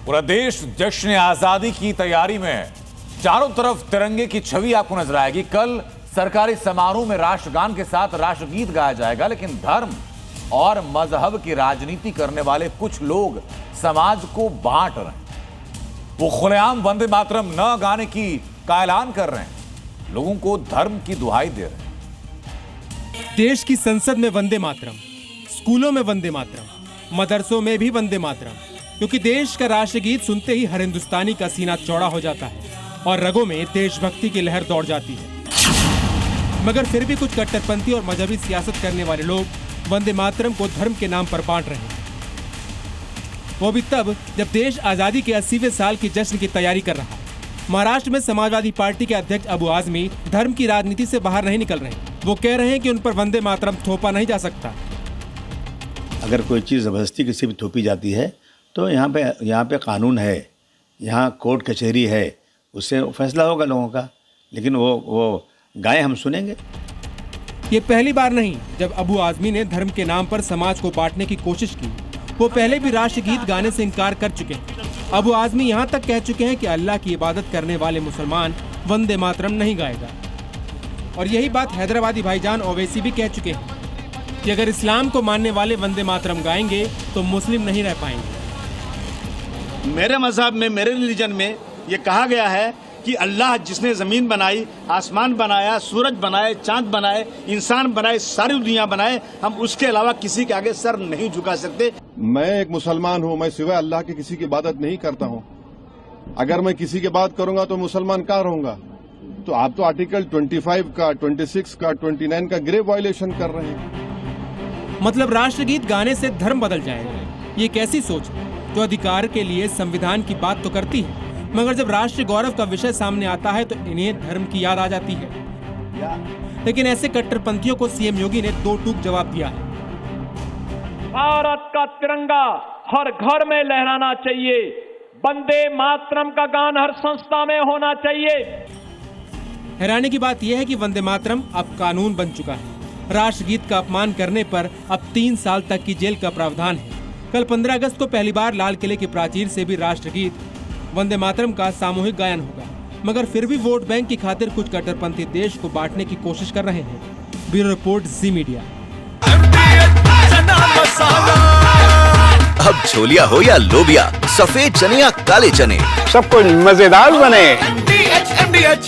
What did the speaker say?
पूरा देश जश्न आजादी की तैयारी में है। चारों तरफ तिरंगे की छवि आपको नजर आएगी। कल सरकारी समारोह में राष्ट्रगान के साथ राष्ट्रगीत गाया जाएगा, लेकिन धर्म और मजहब की राजनीति करने वाले कुछ लोग समाज को बांट रहे हैं। वो खुलेआम वंदे मातरम न गाने का ऐलान कर रहे हैं, लोगों को धर्म की दुहाई दे रहे हैं। देश की संसद में वंदे मातरम, स्कूलों में वंदे मातरम, मदरसों में भी वंदे मातरम, क्योंकि देश का राष्ट्रगीत सुनते ही हर हिंदुस्तानी का सीना चौड़ा हो जाता है और रगों में देशभक्ति की लहर दौड़ जाती है। मगर फिर भी कुछ कट्टरपंथी और मजहबी सियासत करने वाले लोग वंदे मातरम को धर्म के नाम पर बांट रहे हैं, वो भी तब जब देश आजादी के 80वें साल की जश्न की तैयारी कर रहा है। महाराष्ट्र में समाजवादी पार्टी के अध्यक्ष अबू आजमी धर्म की राजनीति से बाहर नहीं निकल रहे। वो कह रहे हैं कि उन पर वंदे मातरम थोपा नहीं जा सकता। अगर कोई चीज़ ज़बरदस्ती किसी भी थोपी जाती है तो यहाँ पे कानून है, यहाँ कोर्ट कचहरी है, उससे फैसला होगा लोगों का। लेकिन वो गाएं हम सुनेंगे। ये पहली बार नहीं जब अबू आजमी ने धर्म के नाम पर समाज को बांटने की कोशिश की। वो पहले भी राष्ट्रगीत गाने से इनकार कर चुके हैं। अबू आजमी यहाँ तक कह चुके हैं कि अल्लाह की इबादत करने वाले मुसलमान वंदे मातरम नहीं गाएगा। और यही बात हैदराबादी भाईजान ओवैसी भी कह चुके हैं कि अगर इस्लाम को मानने वाले वंदे मातरम गाएंगे तो मुस्लिम नहीं रह पाएंगे। मेरे मजहब में, मेरे रिलीजन में ये कहा गया है कि अल्लाह जिसने ज़मीन बनाई, आसमान बनाया, सूरज बनाए, चांद बनाए, इंसान बनाए, सारी दुनिया बनाए, हम उसके अलावा किसी के आगे सर नहीं झुका सकते। मैं एक मुसलमान हूँ, मैं सिवाय अल्लाह के किसी की इबादत नहीं करता हूँ। अगर मैं किसी की बात करूंगा तो मुसलमान कहाँ रहूंगा? तो आप तो आर्टिकल 25 का, 26 का, 29 का ग्रेव वायलेशन कर रहे हैं। मतलब राष्ट्रगीत गाने से धर्म बदल जाएगा। ये कैसी सोच है जो अधिकार के लिए संविधान की बात तो करती है, मगर जब राष्ट्रीय गौरव का विषय सामने आता है तो इन्हें धर्म की याद आ जाती है। लेकिन ऐसे कट्टरपंथियों को सीएम योगी ने दो टूक जवाब दिया है। भारत का तिरंगा हर घर में लहराना चाहिए, वंदे मातरम का गान हर संस्था में होना चाहिए। हैरानी की बात यह है कि वंदे मातरम अब कानून बन चुका है। राष्ट्रगीत का अपमान करने पर अब 3 साल तक की जेल का प्रावधान है। कल 15 अगस्त को पहली बार लाल किले की प्राचीर से भी राष्ट्रगीत वंदे मातरम का सामूहिक गायन होगा। मगर फिर भी वोट बैंक की खातिर कुछ कट्टरपंथी देश को बांटने की कोशिश कर रहे हैं। ब्यूरो रिपोर्ट, जी मीडिया। अब छोलिया हो या लोबिया, सफेद चने या काले चने, सब कुछ मजेदार बने। MDH